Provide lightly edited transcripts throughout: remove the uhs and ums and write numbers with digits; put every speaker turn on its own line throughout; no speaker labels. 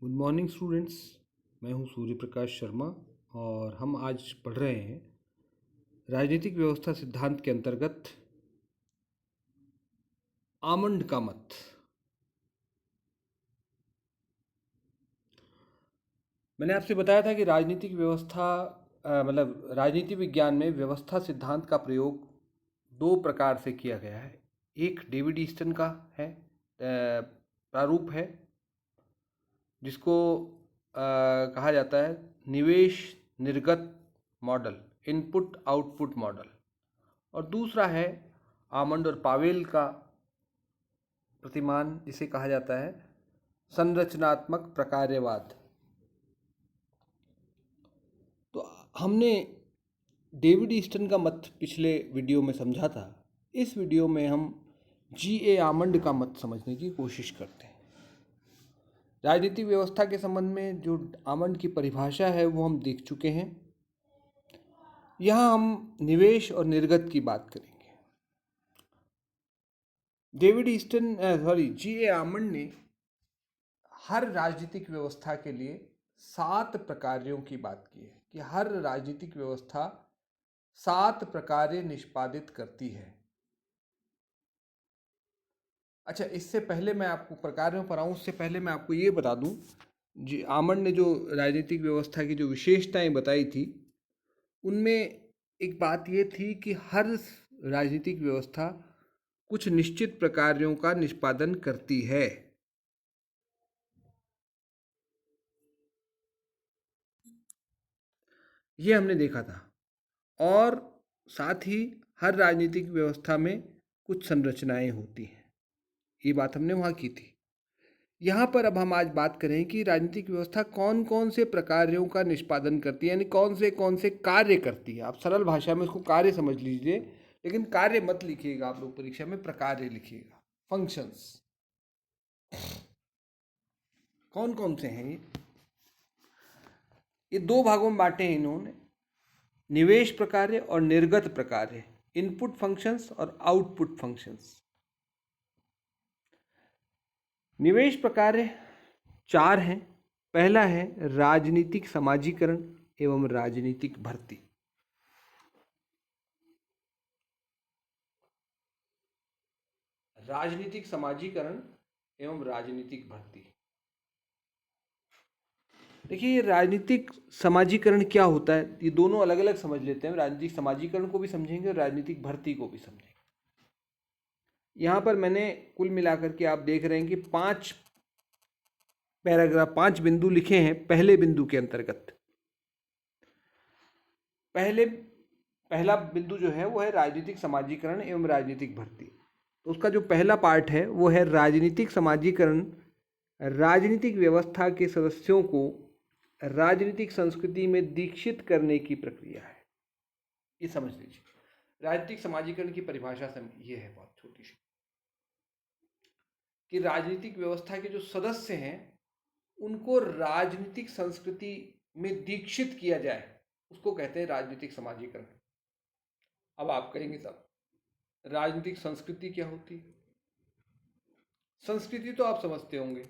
Good morning students. मैं हूं सूर्य प्रकाश शर्मा और हम आज पढ़ रहे हैं राजनीतिक व्यवस्था सिद्धांत के अंतर्गत आमंड का मत। मैंने आपसे बताया था कि राजनीतिक व्यवस्था मतलब राजनीति विज्ञान में व्यवस्था सिद्धांत का प्रयोग दो प्रकार से किया गया है। एक डेविड ईस्टन का है प्रारूप है जिसको कहा जाता है निवेश निर्गत मॉडल, इनपुट आउटपुट मॉडल, और दूसरा है आमंड और पावेल का प्रतिमान जिसे कहा जाता है संरचनात्मक प्रकार्यवाद। तो हमने डेविड ईस्टन का मत पिछले वीडियो में समझा था। इस वीडियो में हम G.A. आमंड का मत समझने की कोशिश करते हैं। राजनीतिक व्यवस्था के संबंध में जो आमंड की परिभाषा है वो हम देख चुके हैं। यहाँ हम निवेश और निर्गत की बात करेंगे। G.A. आमंड ने हर राजनीतिक व्यवस्था के लिए 7 प्रकार्यों की बात की है कि हर राजनीतिक व्यवस्था 7 प्रकार्य निष्पादित करती है। अच्छा, इससे पहले मैं आपको प्रकार्यों पर आऊँ उससे पहले मैं आपको ये बता दूँ, जी आमंड ने जो राजनीतिक व्यवस्था की जो विशेषताएं बताई थी उनमें एक बात ये थी कि हर राजनीतिक व्यवस्था कुछ निश्चित प्रकार्यों का निष्पादन करती है। ये हमने देखा था। और साथ ही हर राजनीतिक व्यवस्था में कुछ संरचनाएं होती हैं, ये बात हमने वहाँ की थी। यहाँ पर अब हम आज बात करें कि राजनीतिक व्यवस्था कौन कौन से प्रकार्यों का निष्पादन करती है, यानी कौन से कार्य करती है। आप सरल भाषा में उसको कार्य समझ लीजिए, लेकिन कार्य मत लिखिएगा आप लोग परीक्षा में, प्रकार्य लिखिएगा, फंक्शंस। कौन कौन से हैं ये दो भागों में बांटे हैं इन्होंने, निवेश प्रकार्य और निर्गत प्रकार्य, इनपुट फंक्शंस और आउटपुट फंक्शंस। निवेश प्रकार्य 4 हैं। पहला है राजनीतिक समाजीकरण एवं राजनीतिक भर्ती। राजनीतिक समाजीकरण एवं राजनीतिक भर्ती। देखिए, राजनीतिक समाजीकरण क्या होता है, ये दोनों अलग अलग समझ लेते हैं। राजनीतिक समाजीकरण को भी समझेंगे और राजनीतिक भर्ती को भी समझेंगे। यहाँ पर मैंने कुल मिलाकर के आप देख रहे हैं कि 5 पैराग्राफ, 5 बिंदु लिखे हैं। पहले बिंदु के अंतर्गत पहला बिंदु जो है वो है राजनीतिक समाजीकरण एवं राजनीतिक भर्ती। तो उसका जो पहला पार्ट है वो है राजनीतिक समाजीकरण, राजनीतिक व्यवस्था के सदस्यों को राजनीतिक संस्कृति में दीक्षित करने की प्रक्रिया है। ये समझ लीजिए, राजनीतिक समाजीकरण की परिभाषा से ये है बहुत छोटी सी, कि राजनीतिक व्यवस्था के जो सदस्य हैं उनको राजनीतिक संस्कृति में दीक्षित किया जाए, उसको कहते हैं राजनीतिक समाजीकरण। अब आप कहेंगे साहब राजनीतिक संस्कृति क्या होती है? संस्कृति तो आप समझते होंगे।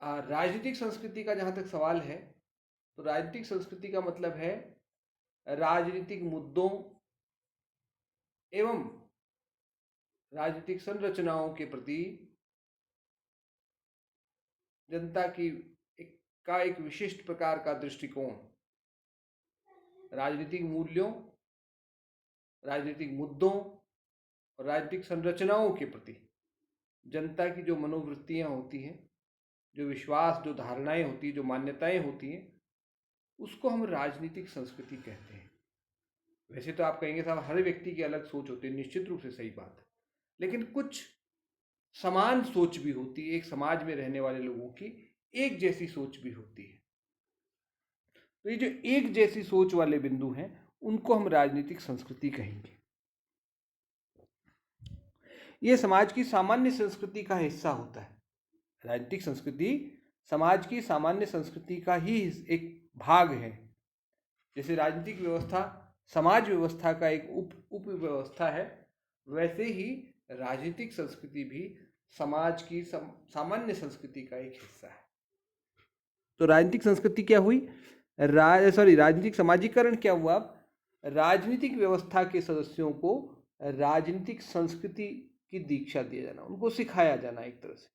राजनीतिक संस्कृति का जहां तक सवाल है तो राजनीतिक संस्कृति का मतलब है राजनीतिक मुद्दों एवं राजनीतिक संरचनाओं के प्रति जनता की एक विशिष्ट प्रकार का दृष्टिकोण, राजनीतिक मूल्यों, राजनीतिक मुद्दों और राजनीतिक संरचनाओं के प्रति जनता की जो मनोवृत्तियां होती हैं, जो विश्वास, जो धारणाएं होती हैं, जो मान्यताएं होती हैं, उसको हम राजनीतिक संस्कृति कहते हैं। वैसे तो आप कहेंगे साहब हर व्यक्ति की अलग सोच होती है, निश्चित रूप से सही बात है, लेकिन कुछ समान सोच भी होती है। एक समाज में रहने वाले लोगों की एक जैसी सोच भी होती है। तो ये जो एक जैसी सोच वाले बिंदु हैं उनको हम राजनीतिक संस्कृति कहेंगे। ये समाज की सामान्य संस्कृति का हिस्सा होता है। राजनीतिक संस्कृति समाज की सामान्य संस्कृति का ही एक भाग है। जैसे राजनीतिक व्यवस्था समाज व्यवस्था का एक उप व्यवस्था है, वैसे ही राजनीतिक संस्कृति भी समाज की सामान्य संस्कृति का एक हिस्सा है। तो राजनीतिक संस्कृति क्या हुई? राजनीतिक समाजीकरण क्या हुआ? राजनीतिक व्यवस्था के सदस्यों को राजनीतिक संस्कृति की दीक्षा दिया जाना, उनको सिखाया जाना एक तरह से।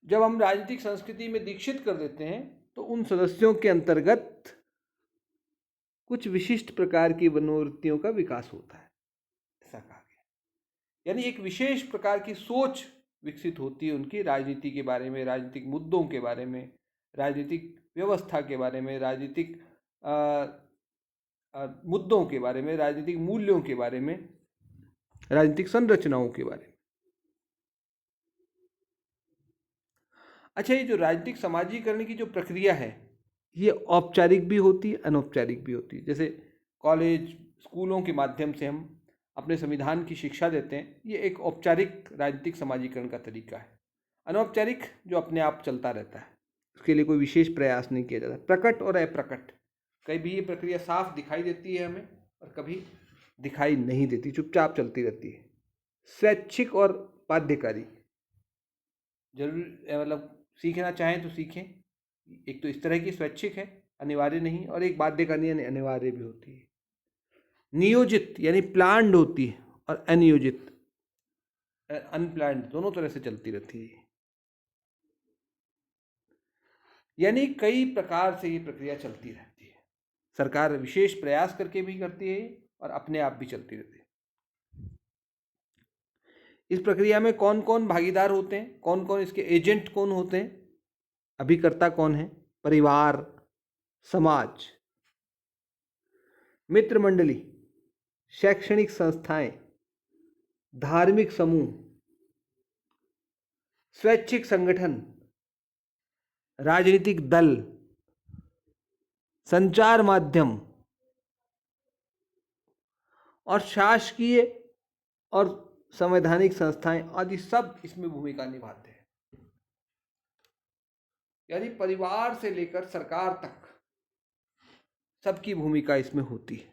जब हम राजनीतिक संस्कृति में दीक्षित कर देते हैं तो उन सदस्यों के अंतर्गत कुछ विशिष्ट प्रकार की मनोवृत्तियों का विकास होता है, ऐसा कहा गया। यानी एक विशेष प्रकार की सोच विकसित होती है उनकी, राजनीति के बारे में, राजनीतिक मुद्दों के बारे में, राजनीतिक व्यवस्था के बारे में, राजनीतिक मुद्दों के बारे में, राजनीतिक मूल्यों के बारे में, राजनीतिक संरचनाओं के बारे में। अच्छा, ये जो राजनीतिक समाजीकरण की जो प्रक्रिया है, ये औपचारिक भी होती है, अनौपचारिक भी होती है। जैसे कॉलेज, स्कूलों के माध्यम से हम अपने संविधान की शिक्षा देते हैं, ये एक औपचारिक राजनीतिक समाजीकरण का तरीका है। अनौपचारिक जो अपने आप चलता रहता है, उसके लिए कोई विशेष प्रयास नहीं किया जाता। प्रकट और अप्रकट, कभी ये प्रक्रिया साफ दिखाई देती है हमें और कभी दिखाई नहीं देती, चुपचाप चलती रहती है। स्वैच्छिक और बाध्यकारी, जरूर मतलब सीखना चाहें तो सीखें। एक तो इस तरह की स्वैच्छिक है, अनिवार्य नहीं, और एक बाध्यकारी यानी अनिवार्य भी होती है। नियोजित यानी प्लान्ड होती है, और अनियोजित अनप्लान्ड, दोनों तरह से चलती रहती है। यानी कई प्रकार से ये प्रक्रिया चलती रहती है। सरकार विशेष प्रयास करके भी करती है और अपने आप भी चलती रहती है। इस प्रक्रिया में कौन कौन भागीदार होते हैं, कौन कौन इसके एजेंट कौन होते हैं, अभिकर्ता कौन है? परिवार, समाज, मित्र मंडली, शैक्षणिक संस्थाएं, धार्मिक समूह, स्वैच्छिक संगठन, राजनीतिक दल, संचार माध्यम और शासकीय और संवैधानिक संस्थाएं आदि सब इसमें भूमिका निभाते हैं। यानी परिवार से लेकर सरकार तक सबकी भूमिका इसमें होती है।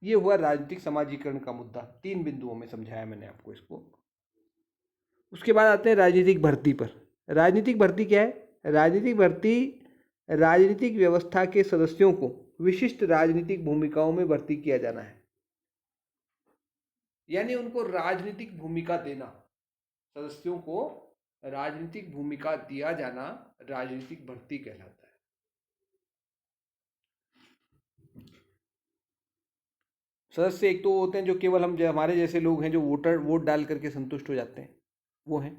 ये हुआ राजनीतिक समाजीकरण का मुद्दा, 3 बिंदुओं में समझाया मैंने आपको इसको। उसके बाद आते हैं राजनीतिक भर्ती पर। राजनीतिक भर्ती क्या है? राजनीतिक भर्ती राजनीतिक व्यवस्था के सदस्यों को विशिष्ट राजनीतिक भूमिकाओं में भर्ती किया जाना है। यानी उनको राजनीतिक भूमिका देना, सदस्यों को राजनीतिक भूमिका दिया जाना राजनीतिक भर्ती कहलाता है। सदस्य एक तो होते हैं जो केवल हमारे जैसे लोग हैं, जो वोट डाल करके संतुष्ट हो जाते हैं, वो हैं।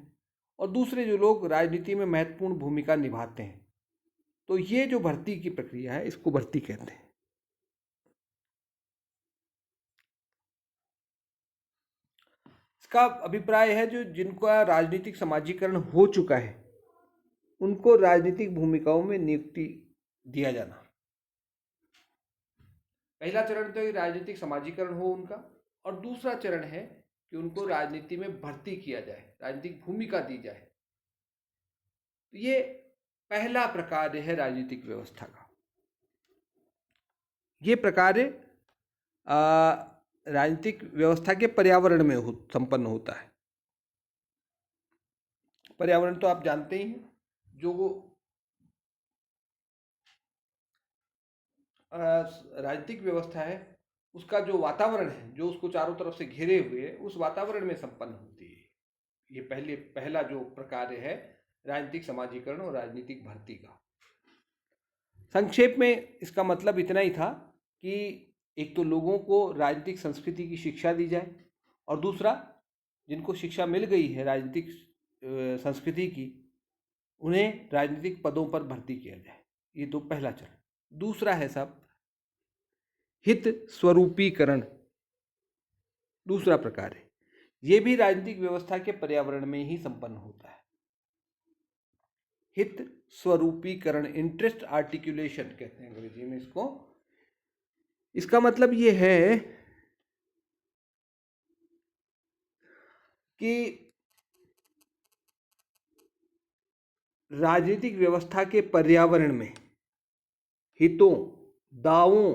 और दूसरे जो लोग राजनीति में महत्वपूर्ण भूमिका निभाते हैं। तो ये जो भर्ती की प्रक्रिया है, इसको भर्ती कहते हैं। इसका अभिप्राय है जो जिनका राजनीतिक समाजीकरण हो चुका है, उनको राजनीतिक भूमिकाओं में नियुक्ति दिया जाना। पहला चरण तो राजनीतिक समाजीकरण हो उनका, और दूसरा चरण है कि उनको राजनीति में भर्ती किया जाए, राजनीतिक भूमिका दी जाए। तो ये पहला प्रकार है राजनीतिक व्यवस्था का। ये प्रकार राजनीतिक व्यवस्था के पर्यावरण में संपन्न होता है। पर्यावरण तो आप जानते ही हैं, जो राजनीतिक व्यवस्था है उसका जो वातावरण है, जो उसको चारों तरफ से घेरे हुए है, उस वातावरण में संपन्न होती है। ये पहला जो प्रकार है राजनीतिक समाजीकरण और राजनीतिक भर्ती का। संक्षेप में इसका मतलब इतना ही था कि एक तो लोगों को राजनीतिक संस्कृति की शिक्षा दी जाए, और दूसरा जिनको शिक्षा मिल गई है राजनीतिक संस्कृति की, उन्हें राजनीतिक पदों पर भर्ती किया जाए। ये तो पहला चरण। दूसरा है साहब हित स्वरूपीकरण, दूसरा प्रकार है। ये भी राजनीतिक व्यवस्था के पर्यावरण में ही संपन्न होता है। हित स्वरूपीकरण, इंटरेस्ट आर्टिकुलेशन कहते हैं अंग्रेजी में इसको। इसका मतलब ये है कि राजनीतिक व्यवस्था के पर्यावरण में हितों दावों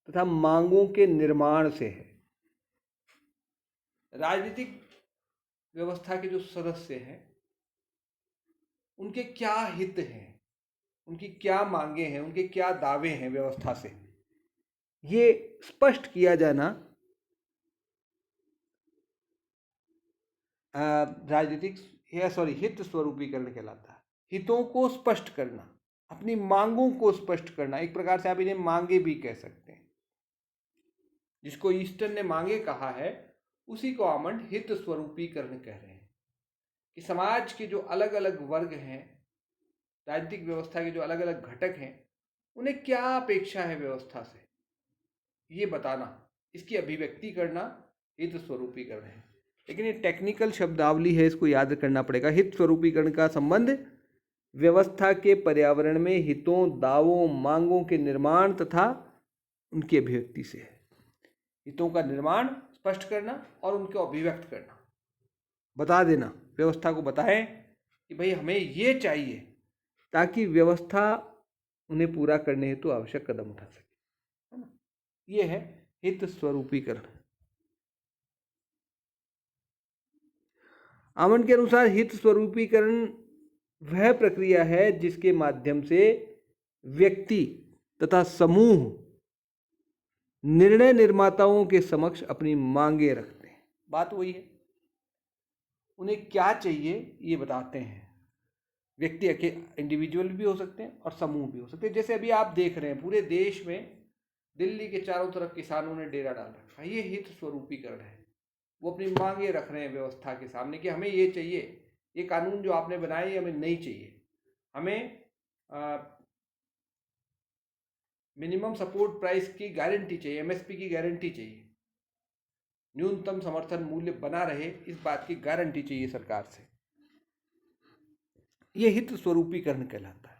तथा मांगों के निर्माण से है। राजनीतिक व्यवस्था के जो सदस्य हैं उनके क्या हित हैं, उनकी क्या मांगे हैं, उनके क्या दावे हैं व्यवस्था से, ये स्पष्ट किया जाना राजनीतिक हित स्वरूपीकरण कहलाता है। हितों को स्पष्ट करना, अपनी मांगों को स्पष्ट करना, एक प्रकार से आप इन्हें मांगे भी कह सकते हैं। जिसको ईस्टर्न ने मांगे कहा है उसी को आमंड हित स्वरूपीकरण कह रहे हैं कि समाज के जो अलग अलग वर्ग हैं, राजनीतिक व्यवस्था के जो अलग अलग घटक हैं, उन्हें क्या अपेक्षा है व्यवस्था से, ये बताना, इसकी अभिव्यक्ति करना हित स्वरूपीकरण है। लेकिन ये टेक्निकल शब्दावली है, इसको याद करना पड़ेगा। हित स्वरूपीकरण का संबंध व्यवस्था के पर्यावरण में हितों, दावों, मांगों के निर्माण तथा उनकी अभिव्यक्ति से है। हितों का निर्माण स्पष्ट करना और उनको अभिव्यक्त करना, बता देना, व्यवस्था को बताएं कि भाई हमें ये चाहिए, ताकि व्यवस्था उन्हें पूरा करने हेतु आवश्यक कदम उठा सके, है ना। ये है हित स्वरूपीकरण। आमंड के अनुसार हित स्वरूपीकरण वह प्रक्रिया है जिसके माध्यम से व्यक्ति तथा समूह निर्णय निर्माताओं के समक्ष अपनी मांगे रखते हैं। बात वही है, उन्हें क्या चाहिए ये बताते हैं। व्यक्ति इंडिविजुअल भी हो सकते हैं और समूह भी हो सकते हैं। जैसे अभी आप देख रहे हैं पूरे देश में दिल्ली के चारों तरफ किसानों ने डेरा डाल रखा है, ये हित स्वरूपीकरण है। वो अपनी मांगे रख रहे हैं व्यवस्था के सामने कि हमें ये चाहिए, ये कानून जो आपने बनाया ये हमें नहीं चाहिए, हमें मिनिमम सपोर्ट प्राइस की गारंटी चाहिए, एमएसपी की गारंटी चाहिए, न्यूनतम समर्थन मूल्य बना रहे इस बात की गारंटी चाहिए सरकार से। ये हित स्वरूपीकरण कहलाता है।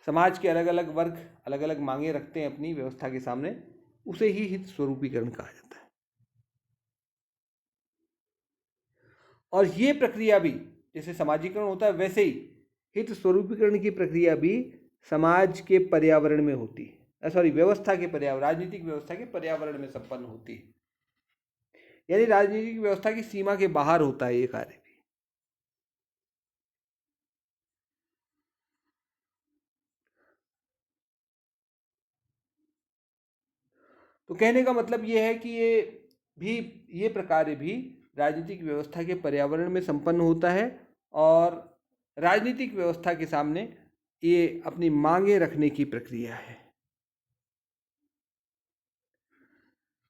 समाज के अलग अलग वर्ग अलग अलग मांगे रखते हैं अपनी व्यवस्था के सामने, उसे ही हित स्वरूपीकरण कहा जाता है। और ये प्रक्रिया भी जैसे समाजीकरण होता है वैसे ही हित स्वरूपीकरण की प्रक्रिया भी समाज के पर्यावरण में होती है, व्यवस्था के पर्यावरण, राजनीतिक व्यवस्था के पर्यावरण में संपन्न होती है। यानी राजनीतिक व्यवस्था की सीमा के बाहर होता है ये कार्य भी। तो कहने का मतलब ये है कि ये प्रकार्य भी राजनीतिक व्यवस्था के पर्यावरण में संपन्न होता है और राजनीतिक व्यवस्था के सामने ये अपनी मांगे रखने की प्रक्रिया है।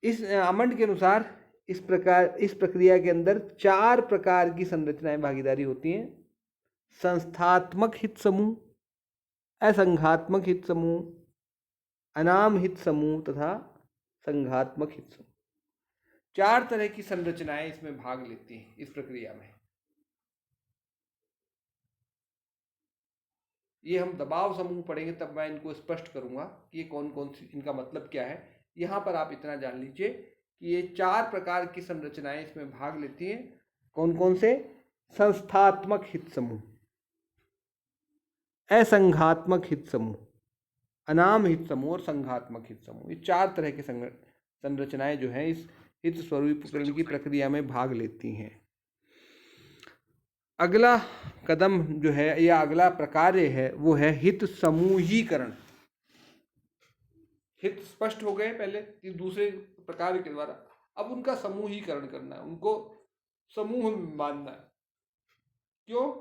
इस आमंड के अनुसार इस प्रक्रिया के अंदर 4 प्रकार की संरचनाएं भागीदारी होती हैं। संस्थात्मक हित समूह, असंघात्मक हित समूह, अनाम हित समूह तथा संघात्मक हित समूह। 4 तरह की संरचनाएं इसमें भाग लेती हैं इस प्रक्रिया में। ये हम दबाव समूह पढ़ेंगे तब मैं इनको स्पष्ट करूंगा कि ये कौन कौन सी, इनका मतलब क्या है। यहाँ पर आप इतना जान लीजिए कि ये 4 प्रकार की संरचनाएं इसमें भाग लेती हैं। कौन कौन से? संस्थात्मक हित समूह, असंघात्मक हित समूह, अनाम हित समूह और संघात्मक हित समूह। ये 4 तरह की संरचनाएं जो हैं इस हित स्वरूपीकरण की प्रक्रिया में भाग लेती हैं। अगला कदम जो है या अगला प्रकार्य है वो है हित समूहीकरण। हित स्पष्ट हो गए पहले कि दूसरे प्रकार के द्वारा, अब उनका समूहीकरण करना है, उनको समूह में बांधना है। क्यों?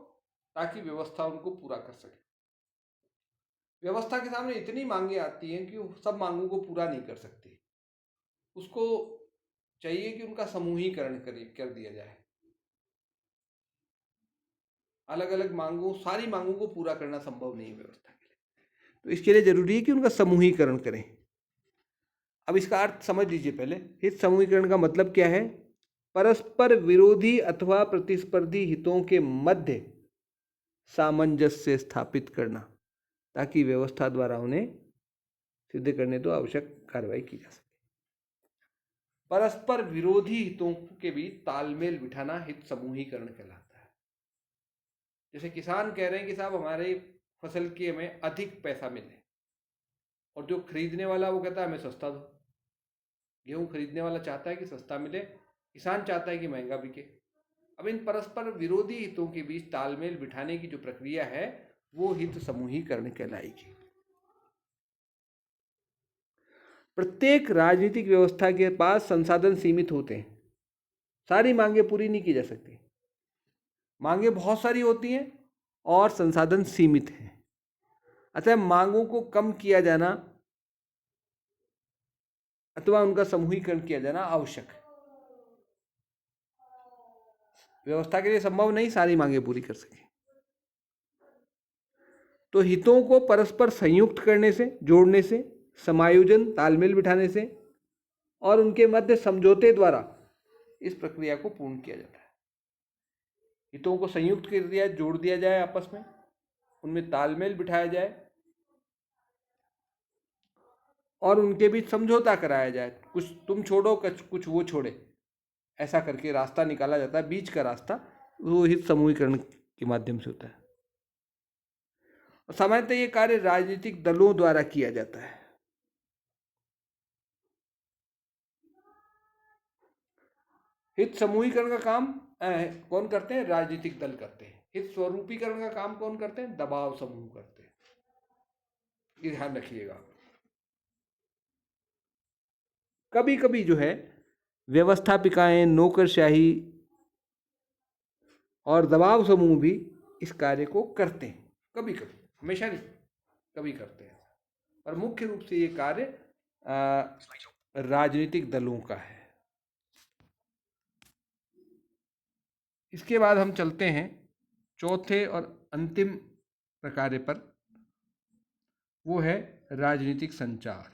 ताकि व्यवस्था उनको पूरा कर सके। व्यवस्था के सामने इतनी मांगे आती हैं कि वो सब मांगों को पूरा नहीं कर सकती, उसको चाहिए कि उनका समूहीकरण कर दिया जाए। अलग अलग मांगों, सारी मांगों को पूरा करना संभव नहीं है व्यवस्था के लिए, तो इसके लिए जरूरी है कि उनका समूहीकरण करें। अब इसका अर्थ समझ लीजिए पहले। हित समूहीकरण का मतलब क्या है? परस्पर विरोधी अथवा प्रतिस्पर्धी हितों के मध्य सामंजस्य स्थापित करना, ताकि व्यवस्था द्वारा उन्हें सिद्ध करने तो आवश्यक कार्रवाई की जा सके। परस्पर विरोधी हितों के बीच तालमेल बिठाना हित समूहीकरण कहलाता है। जैसे किसान कह रहे हैं कि साहब हमारे फसल के हमें अधिक पैसा मिले, और जो खरीदने वाला वो कहता है हमें सस्ता दो। गेहूं खरीदने वाला चाहता है कि सस्ता मिले, किसान चाहता है कि महंगा बिके। अब इन परस्पर विरोधी हितों के बीच तालमेल बिठाने की जो प्रक्रिया है वो हित समूहीकरण कहलाएगी। प्रत्येक राजनीतिक व्यवस्था के पास संसाधन सीमित होते हैं, सारी मांगे पूरी नहीं की जा सकती। मांगे बहुत सारी होती हैं और संसाधन सीमित हैं, अतः मांगों को कम किया जाना अथवा उनका समूहीकरण किया जाना आवश्यक है। व्यवस्था के लिए संभव नहीं सारी मांगे पूरी कर सके, तो हितों को परस्पर संयुक्त करने से, जोड़ने से, समायोजन तालमेल बिठाने से और उनके मध्य समझौते द्वारा इस प्रक्रिया को पूर्ण किया जाता है। हितों को संयुक्त कर दिया, जोड़ दिया जाए आपस में, उनमें तालमेल बिठाया जाए और उनके बीच समझौता कराया जाए। कुछ तुम छोड़ो, कुछ वो छोड़े, ऐसा करके रास्ता निकाला जाता है। बीच का रास्ता वो हित समूहीकरण के माध्यम से होता है। सामान्यतः ये कार्य राजनीतिक दलों द्वारा किया जाता है। हित समूहीकरण का काम कौन करते हैं? राजनीतिक दल करते हैं। हित स्वरूपीकरण का काम कौन करते हैं? दबाव समूह करते हैं। ये ध्यान रखिएगा। कभी कभी जो है व्यवस्थापिकाएं, नौकरशाही और दबाव समूह भी इस कार्य को करते हैं। कभी कभी, हमेशा नहीं, कभी करते हैं। और मुख्य रूप से ये कार्य राजनीतिक दलों का है। इसके बाद हम चलते हैं चौथे और अंतिम प्रकार पर, वो है राजनीतिक संचार।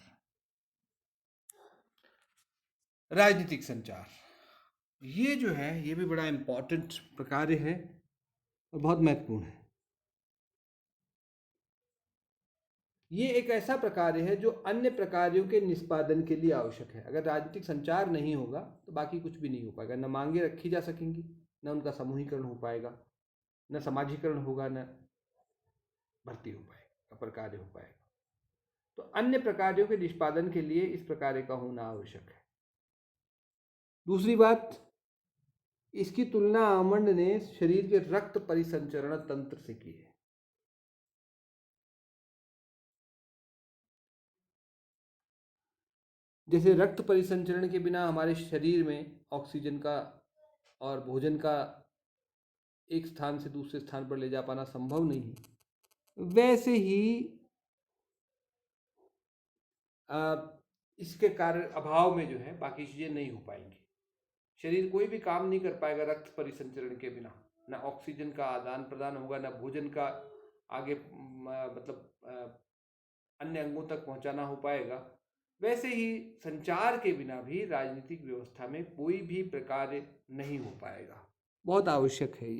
राजनीतिक संचार ये जो है ये भी बड़ा इंपॉर्टेंट प्रकार है और बहुत महत्वपूर्ण है। ये एक ऐसा प्रकार है जो अन्य प्रकारों के निष्पादन के लिए आवश्यक है। अगर राजनीतिक संचार नहीं होगा तो बाकी कुछ भी नहीं हो पाएगा। न मांगे रखी जा सकेंगी, न उनका समूहीकरण हो पाएगा, न समाजीकरण होगा, न भर्ती हो पाएगा, प्रकार्य हो पाएगा। तो अन्य प्रकारों के निष्पादन के लिए इस प्रकार का होना आवश्यक है। दूसरी बात, इसकी तुलना आमंड ने शरीर के रक्त परिसंचरण तंत्र से की है। जैसे रक्त परिसंचरण के बिना हमारे शरीर में ऑक्सीजन का और भोजन का एक स्थान से दूसरे स्थान पर ले जा पाना संभव नहीं है, वैसे ही इसके कारण अभाव में जो है बाकी चीज़ें नहीं हो पाएंगी। शरीर कोई भी काम नहीं कर पाएगा रक्त परिसंचरण के बिना। ना ऑक्सीजन का आदान प्रदान होगा, ना भोजन का आगे मतलब अन्य अंगों तक पहुंचाना हो पाएगा। वैसे ही संचार के बिना भी राजनीतिक व्यवस्था में कोई भी प्रकार नहीं हो पाएगा। बहुत आवश्यक है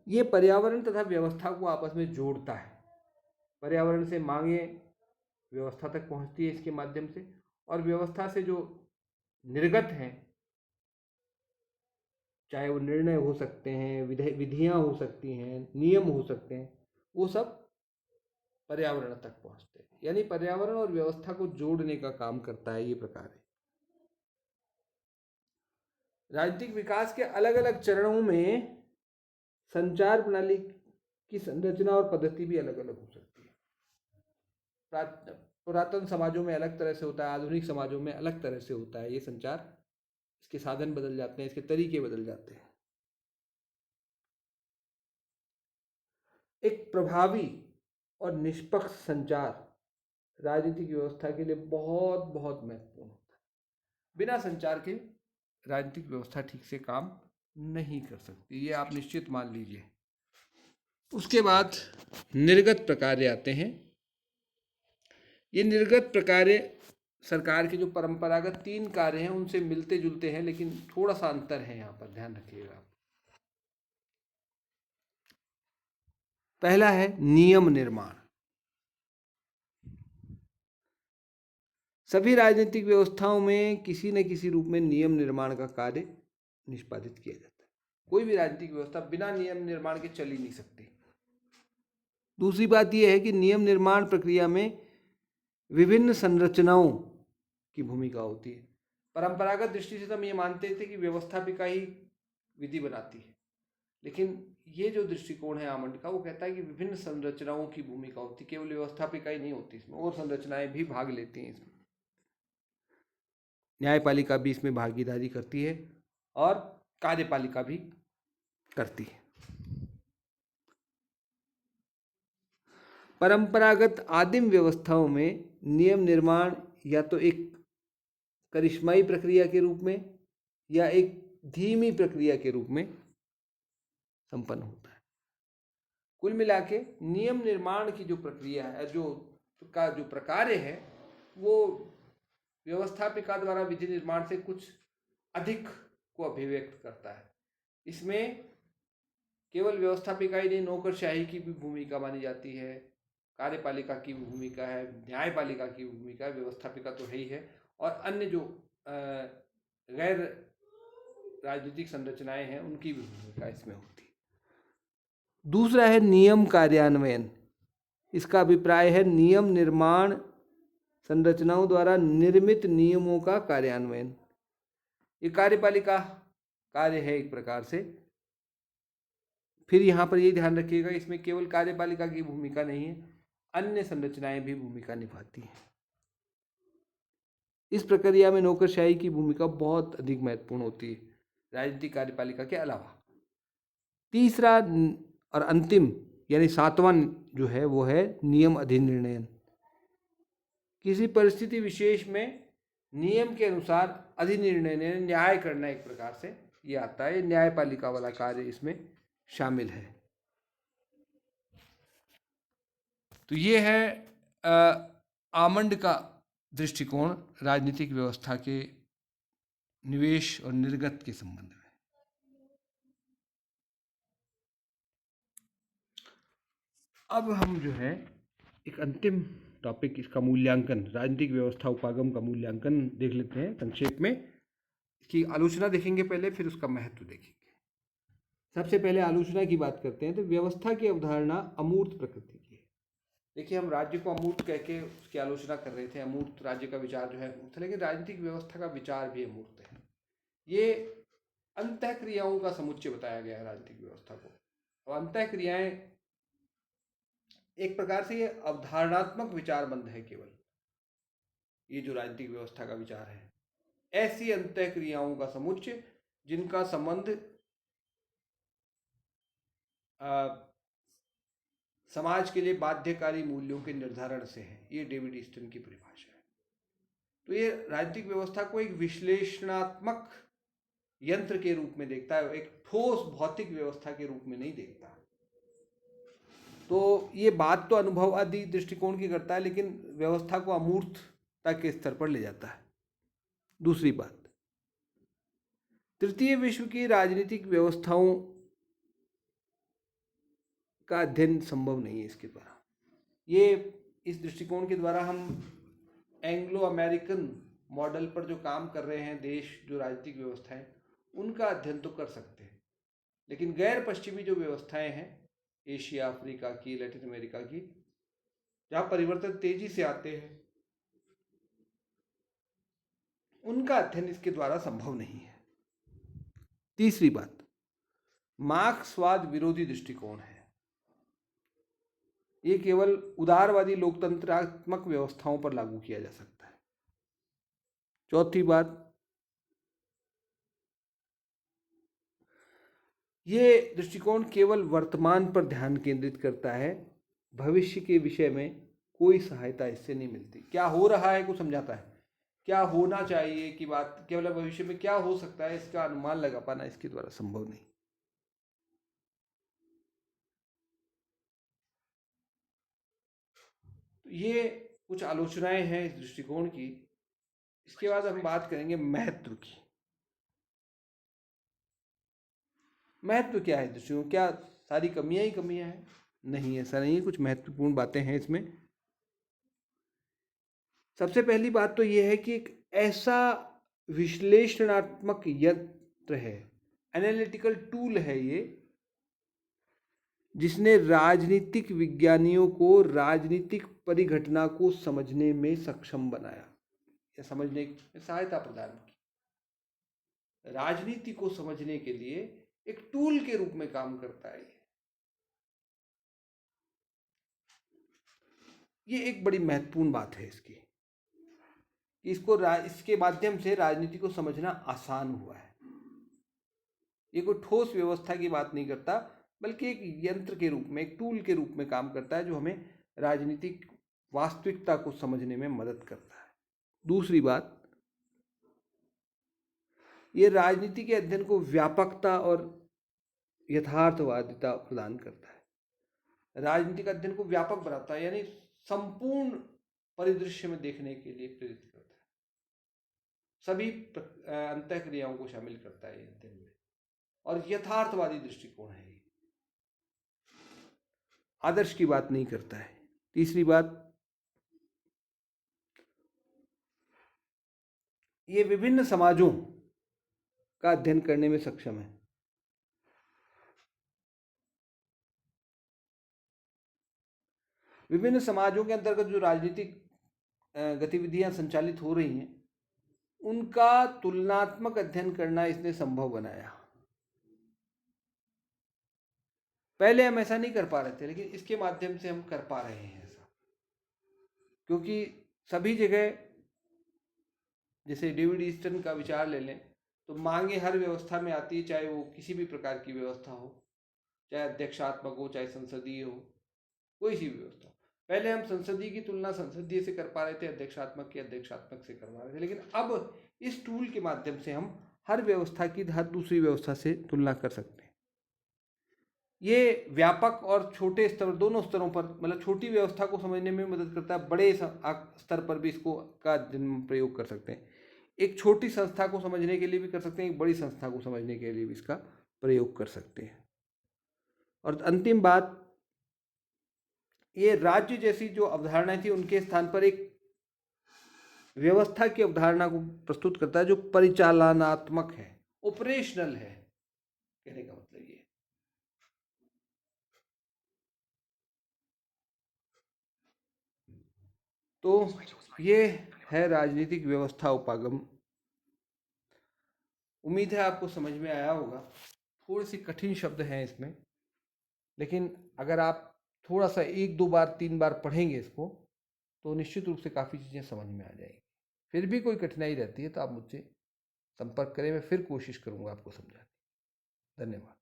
ये पर्यावरण तथा व्यवस्था को आपस में जोड़ता है। पर्यावरण से मांगे व्यवस्था तक पहुंचती है इसके माध्यम से, और व्यवस्था से जो निर्गत हैं, चाहे वो निर्णय हो सकते हैं, विधियां हो सकती हैं, नियम हो सकते हैं, वो सब पर्यावरण तक पहुंचते हैं। यानी पर्यावरण और व्यवस्था को जोड़ने का काम करता है ये प्रकार है। राजनीतिक विकास के अलग अलग चरणों में संचार प्रणाली की संरचना और पद्धति भी अलग अलग हो सकती है। पुरातन समाजों में अलग तरह से होता है, आधुनिक समाजों में अलग तरह से होता है ये संचार। इसके साधन बदल जाते हैं, इसके तरीके बदल जाते हैं। एक प्रभावी और निष्पक्ष संचार राजनीतिक व्यवस्था के लिए बहुत बहुत महत्वपूर्ण होता है। बिना संचार के राजनीतिक व्यवस्था ठीक से काम नहीं कर सकती, ये आप निश्चित मान लीजिए। उसके बाद निर्गत प्रकार्य आते हैं। ये निर्गत प्रकार्य सरकार के जो परंपरागत 3 कार्य हैं उनसे मिलते जुलते हैं, लेकिन थोड़ा सा अंतर है यहाँ पर, ध्यान रखिएगा। पहला है नियम निर्माण। सभी राजनीतिक व्यवस्थाओं में किसी न किसी रूप में नियम निर्माण का कार्य निष्पादित किया जाता है। कोई भी राजनीतिक व्यवस्था बिना नियम निर्माण के चल ही नहीं सकती। दूसरी बात यह है कि नियम निर्माण प्रक्रिया में विभिन्न संरचनाओं की भूमिका होती है। परंपरागत दृष्टि से तो हम ये मानते थे कि व्यवस्थापिका ही विधि बनाती है, लेकिन ये जो दृष्टिकोण है आमंड का, वो कहता है कि विभिन्न संरचनाओं की भूमिका होती है, केवल व्यवस्थापिका ही नहीं होती, इसमें और संरचनाएं भी भाग लेती हैं। इसमें न्यायपालिका भी इसमें भागीदारी करती है और कार्यपालिका भी करती है। परंपरागत आदिम व्यवस्थाओं में नियम निर्माण या तो एक करिश्माई प्रक्रिया के रूप में या एक धीमी प्रक्रिया के रूप में संपन्न होता है। कुल मिला के नियम निर्माण की जो प्रक्रिया है, जो प्रकार्य है, वो व्यवस्थापिका द्वारा विधि निर्माण से कुछ अधिक को अभिव्यक्त करता है। इसमें केवल व्यवस्थापिका ही नहीं, नौकरशाही की भी भूमिका मानी जाती है, कार्यपालिका की भी भूमिका है, न्यायपालिका की भी भूमिका है, व्यवस्थापिका तो है ही है, और अन्य जो गैर राजनीतिक संरचनाएं हैं उनकी भी भूमिका इसमें होती है। दूसरा है नियम कार्यान्वयन। इसका अभिप्राय है नियम निर्माण संरचनाओं द्वारा निर्मित नियमों का कार्यान्वयन। ये कार्यपालिका कार्य है एक प्रकार से। फिर यहाँ पर ये ध्यान रखिएगा, इसमें केवल कार्यपालिका की भूमिका नहीं है, अन्य संरचनाएं भी भूमिका निभाती हैं। इस प्रक्रिया में नौकरशाही की भूमिका बहुत अधिक महत्वपूर्ण होती है, राजनीतिक कार्यपालिका के अलावा। तीसरा और अंतिम यानी सातवां जो है वो है नियम अधिनिर्णयन। किसी परिस्थिति विशेष में नियम के अनुसार अधिनिर्णय न्याय करना एक प्रकार से ये आता है। न्यायपालिका वाला कार्य इसमें शामिल है। तो ये है आमंड का दृष्टिकोण राजनीतिक व्यवस्था के निवेश और निर्गत के संबंध में। अब हम जो है एक अंतिम टॉपिक, इसका मूल्यांकन, राजनीतिक व्यवस्था उपागम का मूल्यांकन देख लेते हैं संक्षेप में। इसकी आलोचना देखेंगे पहले, फिर उसका महत्व देखेंगे। सबसे पहले आलोचना की बात करते हैं। तो व्यवस्था की अवधारणा अमूर्त प्रकृति की है। देखिए, हम राज्य को अमूर्त कह के उसकी आलोचना कर रहे थे, अमूर्त राज्य का विचार जो है अमूर्त है, लेकिन राजनीतिक व्यवस्था का विचार भी अमूर्त है। ये अंतः क्रियाओं का समुच्चय बताया गया है राजनीतिक व्यवस्था को। और अंतः क्रियाएं एक प्रकार से ये अवधारणात्मक विचार बंद है केवल, ये जो राजनीतिक व्यवस्था का विचार है, ऐसी अंतः क्रियाओं का समुच्चय जिनका संबंध समाज के लिए बाध्यकारी मूल्यों के निर्धारण से है। ये डेविड ईस्टन की परिभाषा है। तो ये राजनीतिक व्यवस्था को एक विश्लेषणात्मक यंत्र के रूप में देखता है, एक ठोस भौतिक व्यवस्था के रूप में नहीं देखता। तो ये बात तो अनुभववादी दृष्टिकोण की करता है, लेकिन व्यवस्था को अमूर्तता के स्तर पर ले जाता है। दूसरी बात, तृतीय विश्व की राजनीतिक व्यवस्थाओं का अध्ययन संभव नहीं है इसके द्वारा। ये इस दृष्टिकोण के द्वारा हम एंग्लो अमेरिकन मॉडल पर जो काम कर रहे हैं देश, जो राजनीतिक व्यवस्थाएं, उनका अध्ययन तो कर सकते हैं, लेकिन गैर पश्चिमी जो व्यवस्थाएं हैं, एशिया, अफ्रीका की, लैटिन अमेरिका की, जहाँ परिवर्तन तेजी से आते हैं, उनका अध्ययन इसके द्वारा संभव नहीं है। तीसरी बात, मार्क्सवाद विरोधी दृष्टिकोण है। ये केवल उदारवादी लोकतंत्रात्मक व्यवस्थाओं पर लागू किया जा सकता है। चौथी बात, ये दृष्टिकोण केवल वर्तमान पर ध्यान केंद्रित करता है, भविष्य के विषय में कोई सहायता इससे नहीं मिलती। क्या हो रहा है को समझाता है, क्या होना चाहिए की बात, केवल भविष्य में क्या हो सकता है इसका अनुमान लगा पाना इसके द्वारा संभव नहीं। तो ये कुछ आलोचनाएं हैं इस दृष्टिकोण की। इसके बाद हम बात करेंगे महत्व की। महत्व क्या है दृष्टिकोण, क्या सारी कमियां ही कमियां हैं? नहीं, ऐसा नहीं है, कुछ महत्वपूर्ण बातें हैं इसमें। सबसे पहली बात तो यह है कि एक ऐसा विश्लेषणात्मक यंत्र है, एनालिटिकल टूल है ये, जिसने राजनीतिक विज्ञानियों को राजनीतिक परिघटना को समझने में सक्षम बनाया या समझने में सहायता प्रदान की। राजनीति को समझने के लिए एक टूल के रूप में काम करता है। ये एक बड़ी महत्वपूर्ण बात है इसकी, कि इसके माध्यम से राजनीति को समझना आसान हुआ है। ये कोई ठोस व्यवस्था की बात नहीं करता, बल्कि एक यंत्र के रूप में, एक टूल के रूप में काम करता है, जो हमें राजनीतिक वास्तविकता को समझने में मदद करता है। दूसरी बात, ये राजनीति के अध्ययन को व्यापकता और यथार्थवादिता प्रदान करता है। राजनीतिक अध्ययन को व्यापक बनाता है, यानी संपूर्ण परिदृश्य में देखने के लिए प्रेरित करता है। सभी अंतःक्रियाओं को शामिल करता है अध्ययन में, और यथार्थवादी दृष्टिकोण है। आदर्श की बात नहीं करता है। तीसरी बात, ये विभिन्न समाजों का अध्ययन करने में सक्षम है। विभिन्न समाजों के अंतर्गत जो राजनीतिक गतिविधियां संचालित हो रही हैं, उनका तुलनात्मक अध्ययन करना इसने संभव बनाया। पहले हम ऐसा नहीं कर पा रहे थे, लेकिन इसके माध्यम से हम कर पा रहे हैं ऐसा, क्योंकि सभी जगह, जैसे डेविड ईस्टन का विचार ले लें, तो मांगे हर व्यवस्था में आती है, चाहे वो किसी भी प्रकार की व्यवस्था हो, चाहे अध्यक्षात्मक हो, चाहे संसदीय हो, कोई सी व्यवस्था हो। पहले हम संसदीय की तुलना संसदीय से कर पा रहे थे, अध्यक्षात्मक की अध्यक्षात्मक से करवा रहे थे, लेकिन अब इस टूल के माध्यम से हम हर व्यवस्था की हर दूसरी व्यवस्था से तुलना कर सकते हैं। ये व्यापक और छोटे स्तर, दोनों स्तरों पर, मतलब छोटी व्यवस्था को समझने में मदद करता है, बड़े स्तर पर भी इसको का प्रयोग कर सकते हैं। एक छोटी संस्था को समझने के लिए भी कर सकते हैं, एक बड़ी संस्था को समझने के लिए भी इसका प्रयोग कर सकते हैं। और अंतिम बात, ये राज्य जैसी जो अवधारणाएं थी, उनके स्थान पर एक व्यवस्था की अवधारणा को प्रस्तुत करता है, जो परिचालनात्मक है, ऑपरेशनल है, कहने का मतलब ये। तो ये है राजनीतिक व्यवस्था उपागम। उम्मीद है आपको समझ में आया होगा। थोड़ी सी कठिन शब्द हैं इसमें, लेकिन अगर आप थोड़ा सा 1-2 बार 3 बार पढ़ेंगे इसको, तो निश्चित रूप से काफ़ी चीज़ें समझ में आ जाएंगी। फिर भी कोई कठिनाई रहती है तो आप मुझसे संपर्क करें, मैं फिर कोशिश करूँगा आपको समझाने। धन्यवाद।